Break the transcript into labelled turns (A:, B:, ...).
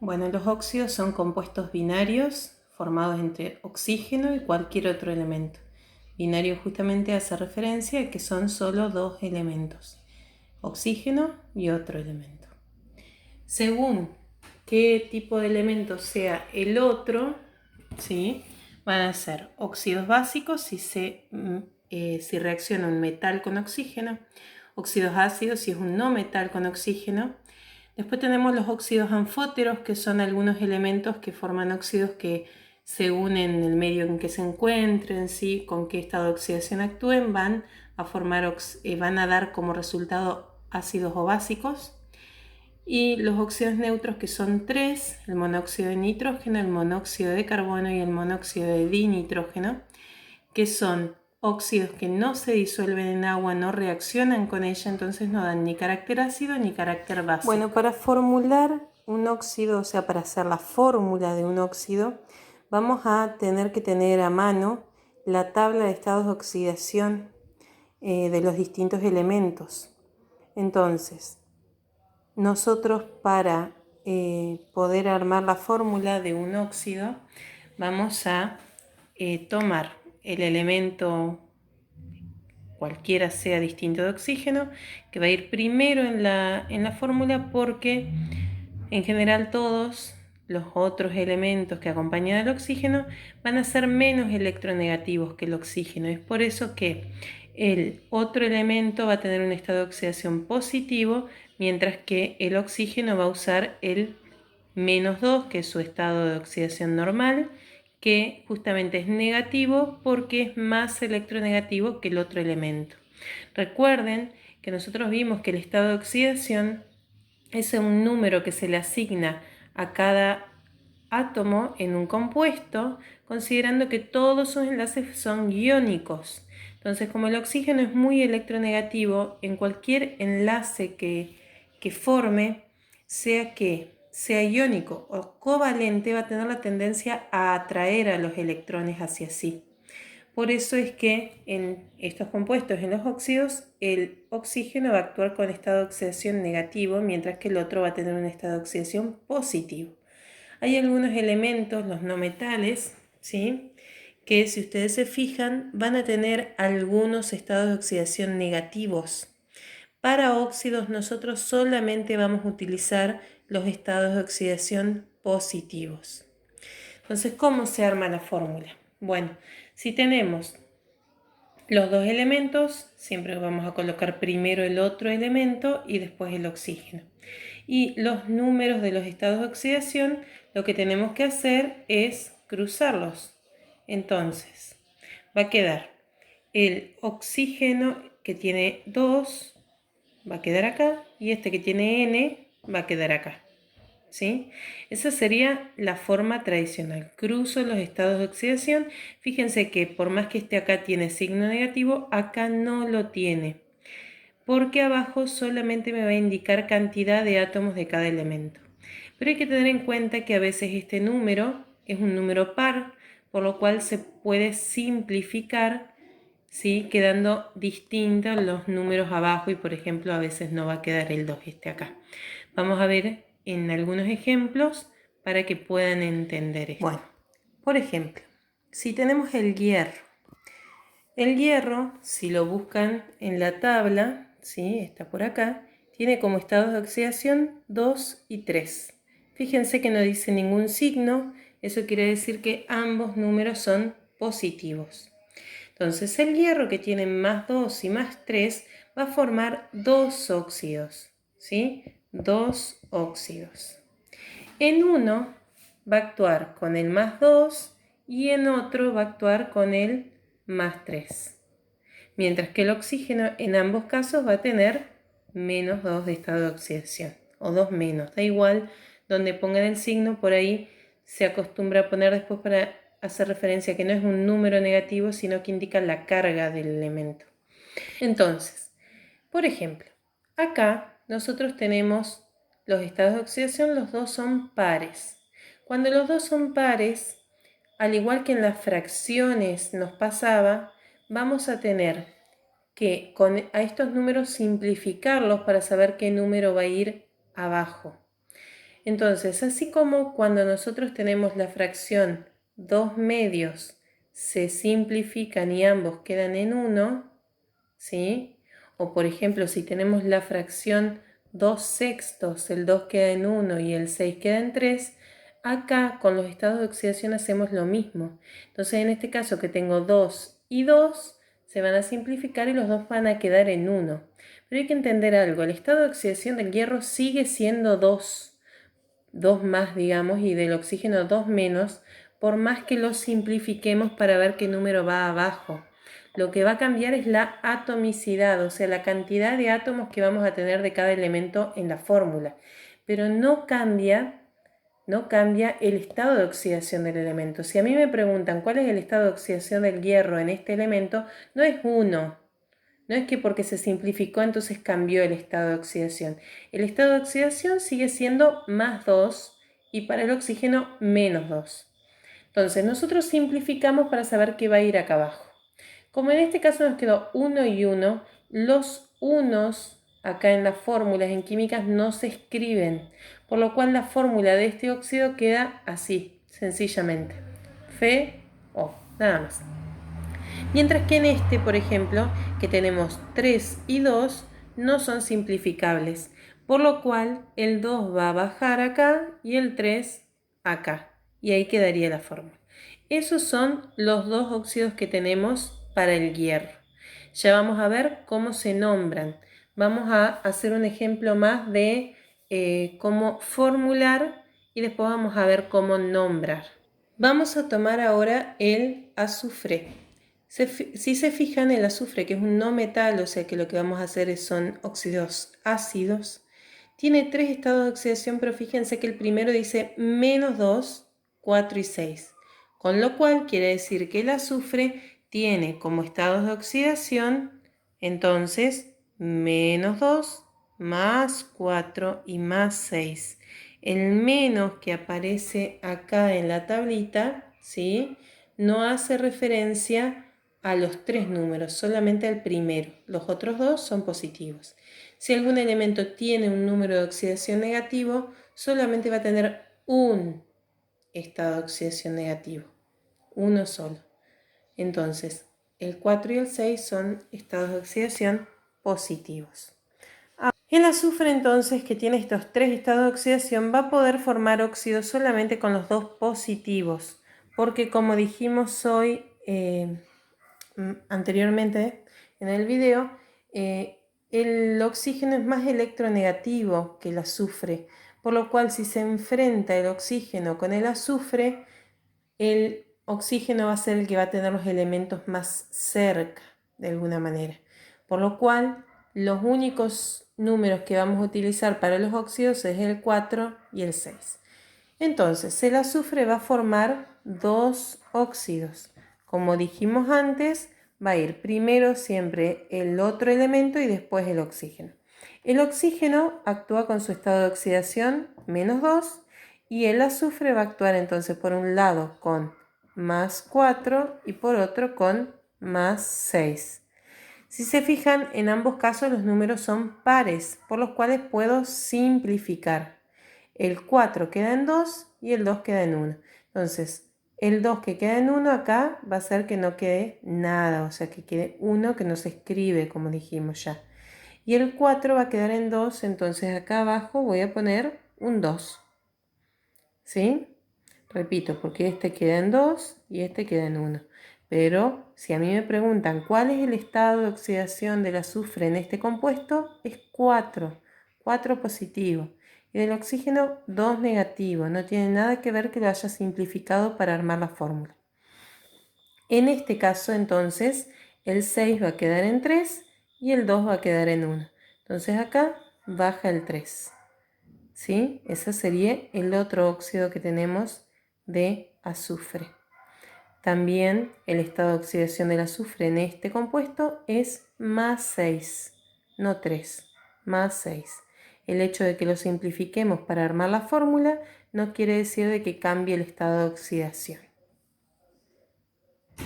A: Bueno, los óxidos son compuestos binarios formados entre oxígeno y cualquier otro elemento. Binario justamente hace referencia a que son solo dos elementos, oxígeno y otro elemento. Según qué tipo de elemento sea el otro, ¿sí?, van a ser óxidos básicos si reacciona un metal con oxígeno, óxidos ácidos si es un no metal con oxígeno. Después tenemos los óxidos anfóteros, que son algunos elementos que forman óxidos que, según en el medio en que se encuentren, ¿sí?, con qué estado de oxidación actúen, van a dar como resultado ácidos o básicos. Y los óxidos neutros, que son tres: el monóxido de nitrógeno, el monóxido de carbono y el monóxido de dinitrógeno, que son óxidos que no se disuelven en agua, no reaccionan con ella, entonces no dan ni carácter ácido ni carácter básico. Bueno, para formular un óxido, o sea, para hacer la fórmula de un óxido, vamos a tener que tener a mano la tabla de estados de oxidación de los distintos elementos. Entonces, nosotros para poder armar la fórmula de un óxido, vamos a tomar el elemento, cualquiera sea distinto de oxígeno, que va a ir primero en la fórmula, porque en general todos los otros elementos que acompañan al oxígeno van a ser menos electronegativos que el oxígeno. Es por eso que el otro elemento va a tener un estado de oxidación positivo, mientras que el oxígeno va a usar el -2, que es su estado de oxidación normal, que justamente es negativo porque es más electronegativo que el otro elemento. Recuerden que nosotros vimos que el estado de oxidación es un número que se le asigna a cada átomo en un compuesto, considerando que todos sus enlaces son iónicos. Entonces, como el oxígeno es muy electronegativo, en cualquier enlace que forme, sea iónico o covalente, va a tener la tendencia a atraer a los electrones hacia sí. Por eso es que en estos compuestos, en los óxidos, el oxígeno va a actuar con estado de oxidación negativo, mientras que el otro va a tener un estado de oxidación positivo. Hay algunos elementos, los no metales, ¿sí?, que si ustedes se fijan van a tener algunos estados de oxidación negativos. Para óxidos nosotros solamente vamos a utilizar los estados de oxidación positivos. Entonces, ¿cómo se arma la fórmula? Bueno, si tenemos los dos elementos, siempre vamos a colocar primero el otro elemento y después el oxígeno. Y los números de los estados de oxidación, lo que tenemos que hacer es cruzarlos. Entonces, va a quedar el oxígeno que tiene 2, va a quedar acá, y este que tiene N va a quedar acá, ¿sí? Esa sería la forma tradicional. Cruzo los estados de oxidación. Fíjense que por más que este acá tiene signo negativo, acá no lo tiene, porque abajo solamente me va a indicar cantidad de átomos de cada elemento. Pero hay que tener en cuenta que a veces este número es un número par, por lo cual se puede simplificar, ¿sí?, quedando distintos los números abajo, y por ejemplo a veces no va a quedar el 2 este acá. Vamos a ver en algunos ejemplos para que puedan entender esto. Bueno, por ejemplo, si tenemos el hierro, si lo buscan en la tabla, ¿sí?, está por acá, tiene como estados de oxidación 2 y 3. Fíjense que no dice ningún signo, eso quiere decir que ambos números son positivos. Entonces el hierro, que tiene +2 y +3, va a formar dos óxidos, ¿sí? Dos óxidos. En uno va a actuar con el +2 y en otro va a actuar con el +3. Mientras que el oxígeno en ambos casos va a tener -2 de estado de oxidación, o 2 menos, da igual donde pongan el signo, por ahí se acostumbra a poner después para hacer referencia a que no es un número negativo, sino que indica la carga del elemento. Entonces, por ejemplo, acá nosotros tenemos los estados de oxidación, los dos son pares. Cuando los dos son pares, al igual que en las fracciones nos pasaba, vamos a tener que a estos números simplificarlos para saber qué número va a ir abajo. Entonces, así como cuando nosotros tenemos la fracción 2 medios, se simplifican y ambos quedan en 1, ¿sí? O por ejemplo, si tenemos la fracción 2 sextos, el 2 queda en 1 y el 6 queda en 3, acá con los estados de oxidación hacemos lo mismo. Entonces, en este caso que tengo 2 y 2, se van a simplificar y los dos van a quedar en 1. Pero hay que entender algo, el estado de oxidación del hierro sigue siendo 2 más, digamos, y del oxígeno 2 menos, por más que lo simplifiquemos para ver qué número va abajo. Lo que va a cambiar es la atomicidad, o sea, la cantidad de átomos que vamos a tener de cada elemento en la fórmula. Pero no cambia el estado de oxidación del elemento. Si a mí me preguntan cuál es el estado de oxidación del hierro en este elemento, no es 1. No es que porque se simplificó entonces cambió el estado de oxidación. El estado de oxidación sigue siendo más 2 y para el oxígeno menos 2. Entonces nosotros simplificamos para saber qué va a ir acá abajo. Como en este caso nos quedó 1 y 1, los unos acá en las fórmulas en químicas no se escriben, por lo cual la fórmula de este óxido queda así, sencillamente. FeO, nada más. Mientras que en este, por ejemplo, que tenemos 3 y 2, no son simplificables, por lo cual el 2 va a bajar acá y el 3 acá, y ahí quedaría la fórmula. Esos son los dos óxidos que tenemos para el hierro. Ya vamos a ver cómo se nombran. Vamos a hacer un ejemplo más de cómo formular y después vamos a ver cómo nombrar. Vamos a tomar ahora el azufre. Si se fijan, el azufre, que es un no metal, o sea que lo que vamos a hacer son óxidos ácidos, tiene 3 estados de oxidación, pero fíjense que el primero dice menos 2, 4 y 6. Con lo cual quiere decir que el azufre tiene como estados de oxidación, entonces, menos 2, más 4 y más 6. El menos que aparece acá en la tablita, ¿sí?, no hace referencia a los 3 números, solamente al primero. Los otros 2 son positivos. Si algún elemento tiene un número de oxidación negativo, solamente va a tener un estado de oxidación negativo, uno solo. Entonces, el 4 y el 6 son estados de oxidación positivos. El azufre, entonces, que tiene estos 3 estados de oxidación, va a poder formar óxido solamente con los 2 positivos, porque como dijimos hoy anteriormente en el video, el oxígeno es más electronegativo que el azufre, por lo cual si se enfrenta el oxígeno con el azufre, el oxígeno va a ser el que va a tener los elementos más cerca, de alguna manera. Por lo cual, los únicos números que vamos a utilizar para los óxidos es el 4 y el 6. Entonces, el azufre va a formar 2 óxidos. Como dijimos antes, va a ir primero siempre el otro elemento y después el oxígeno. El oxígeno actúa con su estado de oxidación menos 2 y el azufre va a actuar entonces por un lado con más 4 y por otro con más 6. Si se fijan, en ambos casos los números son pares, por los cuales puedo simplificar. El 4 queda en 2 y el 2 queda en 1. Entonces, el 2 que queda en 1 acá va a ser que no quede nada, o sea que quede 1 que no se escribe, como dijimos ya. Y el 4 va a quedar en 2, entonces acá abajo voy a poner un 2. ¿Sí? Repito, porque este queda en 2 y este queda en 1. Pero si a mí me preguntan cuál es el estado de oxidación del azufre en este compuesto, es 4 positivo. Y del oxígeno 2 negativo. No tiene nada que ver que lo haya simplificado para armar la fórmula. En este caso, entonces, el 6 va a quedar en 3 y el 2 va a quedar en 1. Entonces acá baja el 3. ¿Sí? Ese sería el otro óxido que tenemos de azufre. También el estado de oxidación del azufre en este compuesto es más 6, no 3, más 6. El hecho de que lo simplifiquemos para armar la fórmula no quiere decir de que cambie el estado de oxidación.